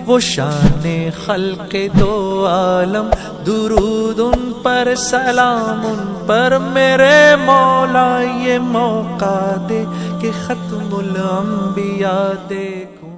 وہ شان خلق دو عالم، درود ان پر سلام ان پر میرے مولا، یہ موقع دے کہ ختم الانبیاء دیکھوں۔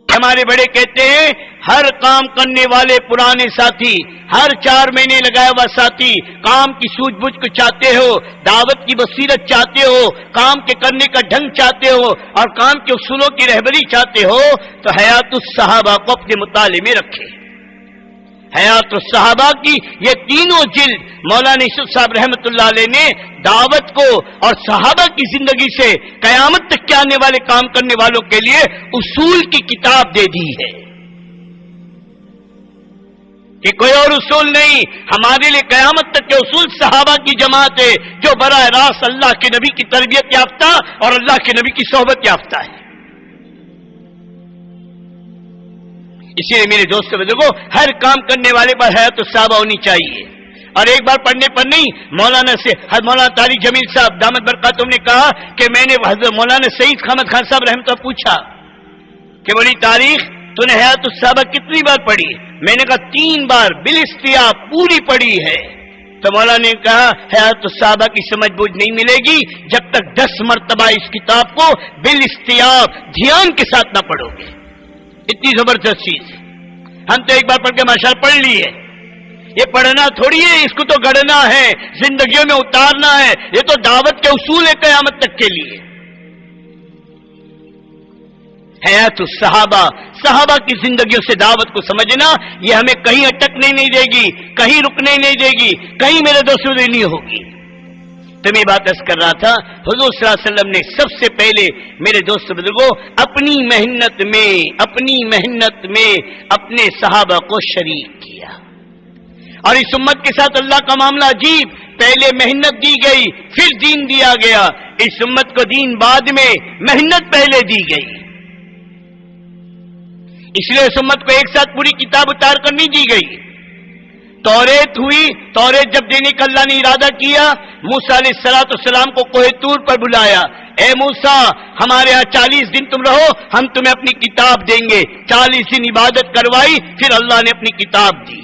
ہمارے بڑے کہتے ہیں ہر کام کرنے والے پرانے ساتھی، ہر 4 مہینے لگایا ہوا ساتھی، کام کی سوجھ بوجھ کو چاہتے ہو، دعوت کی بصیرت چاہتے ہو، کام کے کرنے کا ڈھنگ چاہتے ہو اور کام کے اصولوں کی رہبری چاہتے ہو تو حیات الصحابہ کو اپنے مطالعے میں رکھے۔ حیات الصحابہ کی یہ تینوں جلد مولانا یوسف صاحب رحمۃ اللہ علیہ نے دعوت کو اور صحابہ کی زندگی سے قیامت تک کے آنے والے کام کرنے والوں کے لیے اصول کی کتاب دے دی ہے کہ کوئی اور اصول نہیں، ہمارے لیے قیامت تک کے اصول صحابہ کی جماعت ہے جو براہ راست اللہ کے نبی کی تربیت یافتہ اور اللہ کے نبی کی صحبت یافتہ ہے۔ اسی لیے میرے دوستوں بزرگوں، ہر کام کرنے والے پر حیات الصحابہ ہونی چاہیے، اور ایک بار پڑھنے پر نہیں۔ مولانا طارق جمیل صاحب دامت برکاتہم نے کہا کہ میں نے حضرت مولانا سعید احمد خان صاحب رحمۃ اللہ پوچھا کہ بڑی تاریخ تو نے حیات الصحابہ کتنی بار پڑھی؟ میں نے کہا 3 بار بالاستیاب پوری پڑھی ہے۔ تو مولانا نے کہا حیات الصحابہ کی سمجھ بوجھ نہیں ملے گی جب تک 10 مرتبہ اس کتاب کو بالاستیاب دھیان کے ساتھ نہ پڑھو گے۔ اتنی زبردست چیز ہے، ہم تو ایک بار پڑھ کے ماشاءاللہ پڑھ لی ہے، یہ پڑھنا تھوڑی ہے، اس کو تو گڑنا ہے، زندگیوں میں اتارنا ہے، یہ تو دعوت کے اصول ہے قیامت تک کے لیے۔ حیات الصحابہ، صحابہ کی زندگیوں سے دعوت کو سمجھنا، یہ ہمیں کہیں اٹکنے نہیں دے گی، کہیں رکنے نہیں دے گی، کہیں میرے دوستوں نہیں ہوگی۔ تو میں بات کر رہا تھا، حضور صلی اللہ علیہ وسلم نے سب سے پہلے میرے دوست بزرگوں اپنی محنت میں اپنے صحابہ کو شریک کیا، اور اس امت کے ساتھ اللہ کا معاملہ عجیب، پہلے محنت دی گئی پھر دین دیا گیا، اس امت کو دین بعد میں، محنت پہلے دی گئی۔ اس لیے اس امت کو ایک ساتھ پوری کتاب اتار کر نہیں دی گئی۔ توریت ہوئی، توریت جب دینے کا اللہ نے ارادہ کیا، موسیٰ علیہ السلام کو کوہ طور پر بلایا، اے موسیٰ ہمارے یہاں 40 دن تم رہو، ہم تمہیں اپنی کتاب دیں گے۔ 40 دن عبادت کروائی، پھر اللہ نے اپنی کتاب دی۔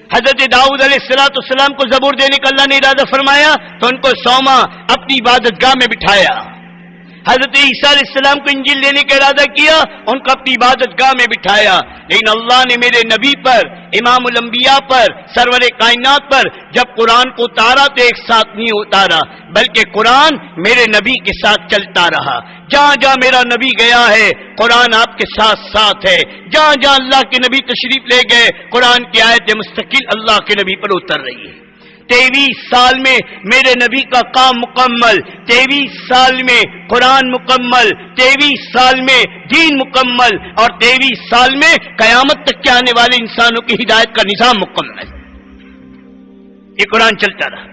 حضرت داؤد علیہ السلام کو زبور دینے کا اللہ نے ارادہ فرمایا تو ان کو سونپا، اپنی عبادت گاہ میں بٹھایا۔ حضرت عیسیٰ علیہ السلام کو انجیل دینے کا ارادہ کیا، ان کو اپنی عبادت گاہ میں بٹھایا۔ لیکن اللہ نے میرے نبی پر، امام الانبیاء پر، سرور کائنات پر جب قرآن کو اتارا تو ایک ساتھ نہیں اتارا، بلکہ قرآن میرے نبی کے ساتھ چلتا رہا۔ جہاں جہاں میرا نبی گیا ہے قرآن آپ کے ساتھ ساتھ ہے، جہاں جہاں اللہ کے نبی تشریف لے گئے قرآن کی آیت مستقل اللہ کے نبی پر اتر رہی ہے۔ 23 سال میں میرے نبی کا کام مکمل، 23 سال میں قرآن مکمل، 23 سال میں دین مکمل، اور 23 سال میں قیامت تک کے آنے والے انسانوں کی ہدایت کا نظام مکمل۔ یہ قرآن چلتا رہا۔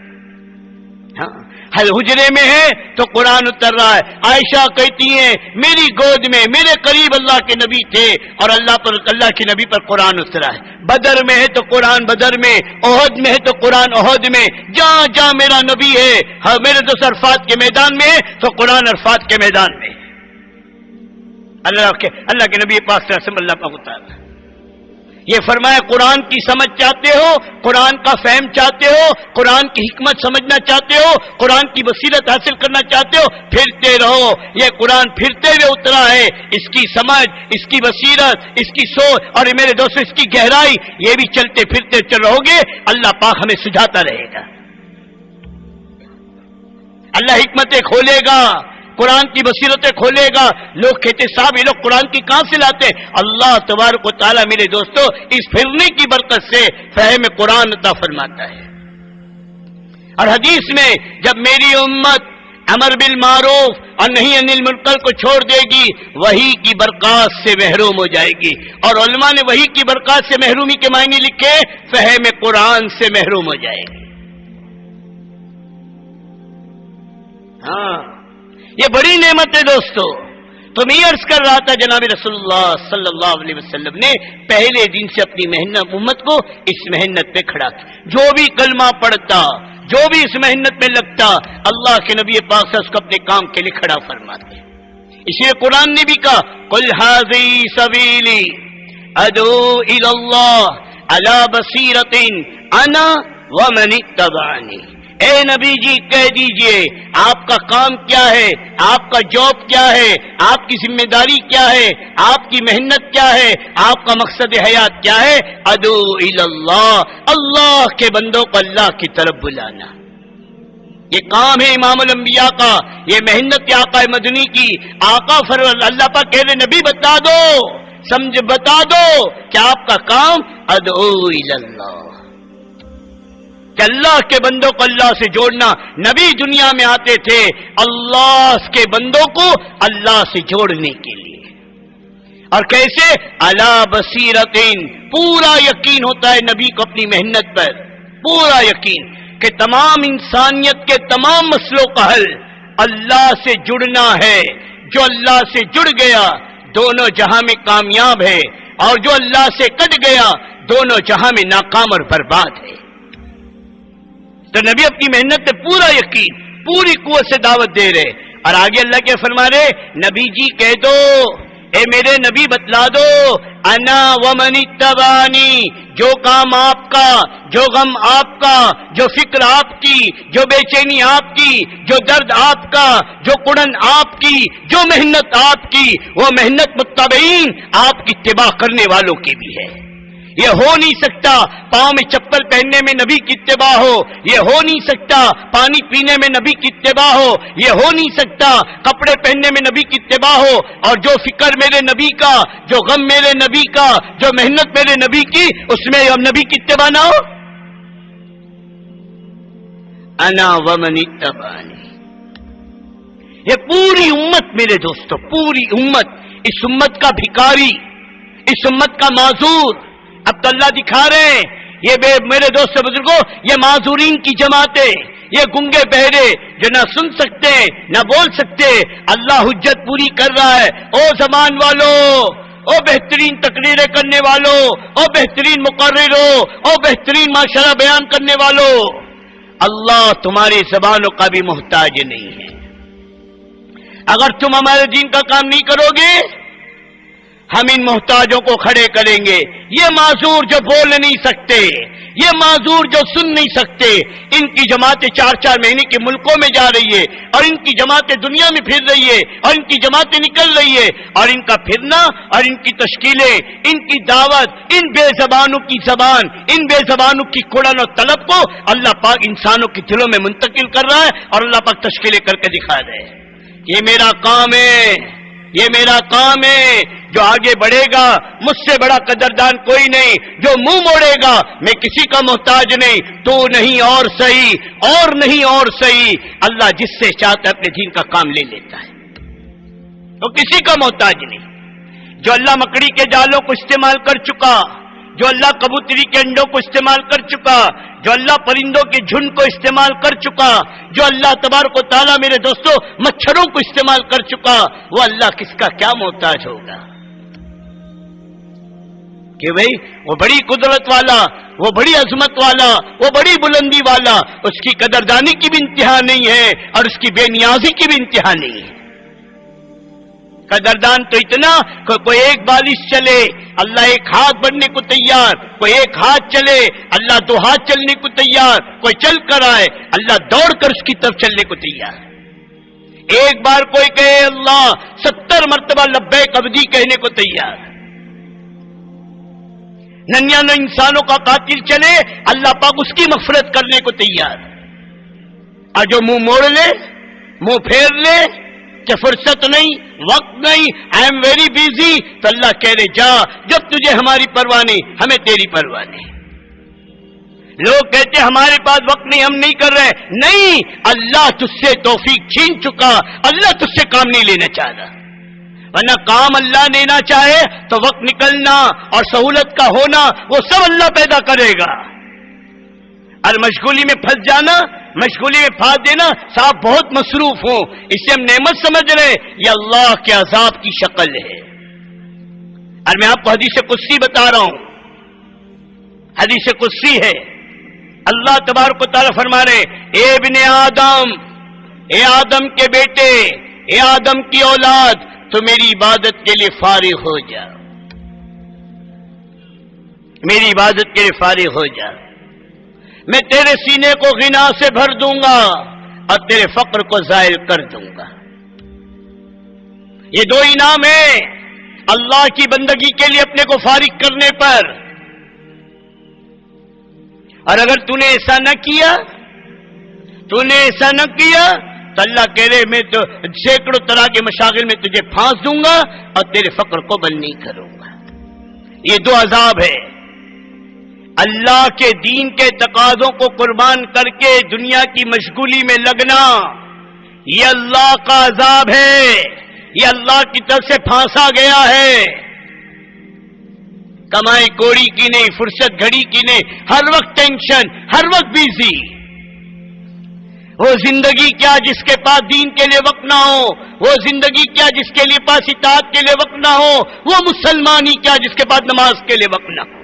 ہاں حجرے میں ہے تو قرآن اتر رہا ہے۔ عائشہ کہتی ہیں میری گود میں میرے قریب اللہ کے نبی تھے اور اللہ کے نبی پر قرآن اترا ہے۔ بدر میں ہے تو قرآن بدر میں، احد میں ہے تو قرآن احد میں، جہاں جہاں میرا نبی ہے، میرے دوست عرفات کے میدان میں ہے تو قرآن عرفات کے میدان میں۔ اللہ کے نبی پاک صلی اللہ علیہ وسلم اللہ پاک اتارا۔ یہ فرمایا قرآن کی سمجھ چاہتے ہو، قرآن کا فہم چاہتے ہو، قرآن کی حکمت سمجھنا چاہتے ہو، قرآن کی بصیرت حاصل کرنا چاہتے ہو، پھرتے رہو۔ یہ قرآن پھرتے ہوئے اترا ہے، اس کی سمجھ، اس کی بصیرت، اس کی سوچ اور میرے دوست اس کی گہرائی، یہ بھی چلتے پھرتے چل رہو گے، اللہ پاک ہمیں سجھاتا رہے گا، اللہ حکمتیں کھولے گا، قرآن کی بصیرتیں کھولے گا۔ لوگ کہتے صاحب یہ لوگ قرآن کی کہاں سے لاتے ہیں؟ اللہ تبارک و تعالیٰ میرے دوستو اس پھرنے کی برکت سے فہم قرآن عطا فرماتا ہے۔ اور حدیث میں جب میری امت امر بالمعروف اور نہی عن المنکر کو چھوڑ دے گی وحی کی برکات سے محروم ہو جائے گی، اور علماء نے وحی کی برکات سے محرومی کے معنی لکھے، فہم قرآن سے محروم ہو جائے گی۔ ہاں یہ بڑی نعمت ہے دوستو۔ تو میں عرض کر رہا تھا جناب رسول اللہ صلی اللہ علیہ وسلم نے پہلے دن سے اپنی محنت امت کو اس محنت پہ کھڑا کیا۔ جو بھی کلمہ پڑھتا، جو بھی اس محنت میں لگتا، اللہ کے نبی پاک سے اس کو اپنے کام کے لیے کھڑا فرماتے۔ اس لیے قرآن نے بھی کہا قل ھذی سبیلی، ادعو الی اللہ علی بصیرۃ انا ومن اتبعنی. اے نبی جی کہہ دیجئے آپ کا کام کیا ہے، آپ کا جاب کیا ہے، آپ کی ذمہ داری کیا ہے، آپ کی محنت کیا ہے، آپ کا مقصد حیات کیا ہے. ادعو الی اللہ، اللہ کے بندوں کو اللہ کی طرف بلانا. یہ کام ہے امام الانبیاء کا، یہ محنت آقا مدنی کی. آقا اللہ پاک کہہ رہے نبی بتا دو، سمجھ بتا دو کہ آپ کا کام ادعو الی اللہ، کہ اللہ کے بندوں کو اللہ سے جوڑنا. نبی دنیا میں آتے تھے اللہ کے بندوں کو اللہ سے جوڑنے کے لیے. اور کیسے؟ علی بصیرۃ، پورا یقین ہوتا ہے نبی کو اپنی محنت پر، پورا یقین کہ تمام انسانیت کے تمام مسئلوں کا حل اللہ سے جڑنا ہے. جو اللہ سے جڑ گیا دونوں جہاں میں کامیاب ہے، اور جو اللہ سے کٹ گیا دونوں جہاں میں ناکام اور برباد ہے. تو نبی اپنی محنت پہ پورا یقین، پوری قوت سے دعوت دے رہے. اور آگے اللہ کیا فرما رہے؟ نبی جی کہہ دو، اے میرے نبی بتلا دو، انا ومن اتبعنی، جو کام آپ کا، جو غم آپ کا، جو فکر آپ کی، جو بے چینی آپ کی، جو درد آپ کا، جو کڑن آپ کی، جو محنت آپ کی، وہ محنت متبعین آپ کی اتباع کرنے والوں کی بھی ہے. یہ ہو نہیں سکتا پاؤں میں چپل پہننے میں نبی کی اتباع ہو، یہ ہو نہیں سکتا پانی پینے میں نبی کی اتباع ہو، یہ ہو نہیں سکتا کپڑے پہننے میں نبی کی اتباع ہو، اور جو فکر میرے نبی کا، جو غم میرے نبی کا، جو محنت میرے نبی کی، اس میں اب نبی کی اتباع نہ ہو. انا ومن اتبعنی، یہ پوری امت میرے دوستو، پوری امت، اس امت کا بھکاری، اس امت کا معذور. اب تو اللہ دکھا رہے ہیں یہ میرے دوست بزرگوں، یہ معذورین کی جماعتیں، یہ گنگے بہرے جو نہ سن سکتے نہ بول سکتے، اللہ حجت پوری کر رہا ہے. او زمان والو، او بہترین تقریریں کرنے والوں، او بہترین مقرروں، او بہترین معاشرہ بیان کرنے والوں، اللہ تمہاری زبانوں کا بھی محتاج نہیں ہے. اگر تم ہمارے دین کا کام نہیں کرو گے ہم ان محتاجوں کو کھڑے کریں گے. یہ معذور جو بول نہیں سکتے، یہ معذور جو سن نہیں سکتے، ان کی جماعتیں 4-4 مہینے کے ملکوں میں جا رہی ہے، اور ان کی جماعتیں دنیا میں پھر رہی ہے، اور ان کی جماعتیں نکل رہی ہے، اور ان کا پھرنا اور ان کی تشکیلیں، ان کی دعوت، ان بے زبانوں کی زبان، ان بے زبانوں کی کڑن اور طلب کو اللہ پاک انسانوں کے دلوں میں منتقل کر رہا ہے، اور اللہ پاک تشکیلیں کر کے دکھا رہے ہیں. یہ میرا کام ہے، یہ میرا کام ہے. جو آگے بڑھے گا مجھ سے بڑا قدردان کوئی نہیں، جو منہ موڑے گا میں کسی کا محتاج نہیں. تو نہیں اور صحیح، اور نہیں اور صحیح. اللہ جس سے چاہتا ہے اپنے دین کا کام لے لیتا ہے، تو کسی کا محتاج نہیں. جو اللہ مکڑی کے جالوں کو استعمال کر چکا، جو اللہ کبوتری کے انڈوں کو استعمال کر چکا، جو اللہ پرندوں کے جھنڈ کو استعمال کر چکا، جو اللہ تبارک و تعالیٰ میرے دوستوں مچھروں کو استعمال کر چکا، وہ اللہ کس کا کیا محتاج ہوگا؟ کہ بھئی وہ بڑی قدرت والا، وہ بڑی عظمت والا، وہ بڑی بلندی والا، اس کی قدردانی کی بھی انتہا نہیں ہے اور اس کی بے نیازی کی بھی انتہا نہیں ہے. قدردان تو اتنا کہ کوئی ایک بالش چلے اللہ ایک ہاتھ بڑھنے کو تیار، کوئی ایک ہاتھ چلے اللہ 2 ہاتھ چلنے کو تیار، کوئی چل کر آئے اللہ دوڑ کر اس کی طرف چلنے کو تیار. ایک بار کوئی کہے اللہ 70 مرتبہ لبیک عبدی کہنے کو تیار. ننیانو انسانوں کا قاتل چلے اللہ پاک اس کی مغفرت کرنے کو تیار. اور جو منہ موڑ لے، منہ پھیر لے کہ فرصت نہیں، وقت نہیں، آئی ایم ویری بیزی، تو اللہ کہہ رہے جا، جب تجھے ہماری پرواہ نہیں ہمیں تیری پرواہ نہیں. لوگ کہتے ہمارے پاس وقت نہیں ہم نہیں کر رہے، نہیں، اللہ تجھ سے توفیق چھین چکا، اللہ تجھ سے کام نہیں لینا چاہ رہا. ورنہ کام اللہ لینا چاہے تو وقت نکلنا اور سہولت کا ہونا وہ سب اللہ پیدا کرے گا. اور مشغولی میں پھنس جانا، مشغولی میں پھانس دینا، صاحب بہت مصروف ہوں اسے ہم نعمت سمجھ رہے، یہ اللہ کے عذاب کی شکل ہے. اور میں آپ کو حدیث قدسی بتا رہا ہوں، حدیث قدسی ہے، اللہ تبارک و تعالیٰ فرما رہے اے ابن آدم، اے آدم کے بیٹے، اے آدم کی اولاد، تو میری عبادت کے لیے فارغ ہو جا. میری عبادت کے لیے فارغ ہو جا، میں تیرے سینے کو غنا سے بھر دوں گا اور تیرے فقر کو زائل کر دوں گا۔ یہ دو انعام ہیں اللہ کی بندگی کے لیے اپنے کو فارغ کرنے پر۔ اور اگر تو نے ایسا نہ کیا، تو اللہ کہہ رہے میں تو سینکڑوں طرح کے مشاغل میں تجھے پھانس دوں گا اور تیرے فقر کو بند نہیں کروں گا۔ یہ دو عذاب ہے۔ اللہ کے دین کے تقاضوں کو قربان کر کے دنیا کی مشغولی میں لگنا، یہ اللہ کا عذاب ہے، یہ اللہ کی طرف سے پھانسا گیا ہے۔ کمائی کوڑی کی نہیں، فرصت گھڑی کی نہیں، ہر وقت ٹینشن، ہر وقت بیزی۔ وہ زندگی کیا جس کے پاس دین کے لیے وقت نہ ہو، وہ زندگی کیا جس کے لیے پاس اطاعت کے لیے وقت نہ ہو، وہ مسلمان ہی کیا جس کے پاس نماز کے لیے وقت نہ ہو۔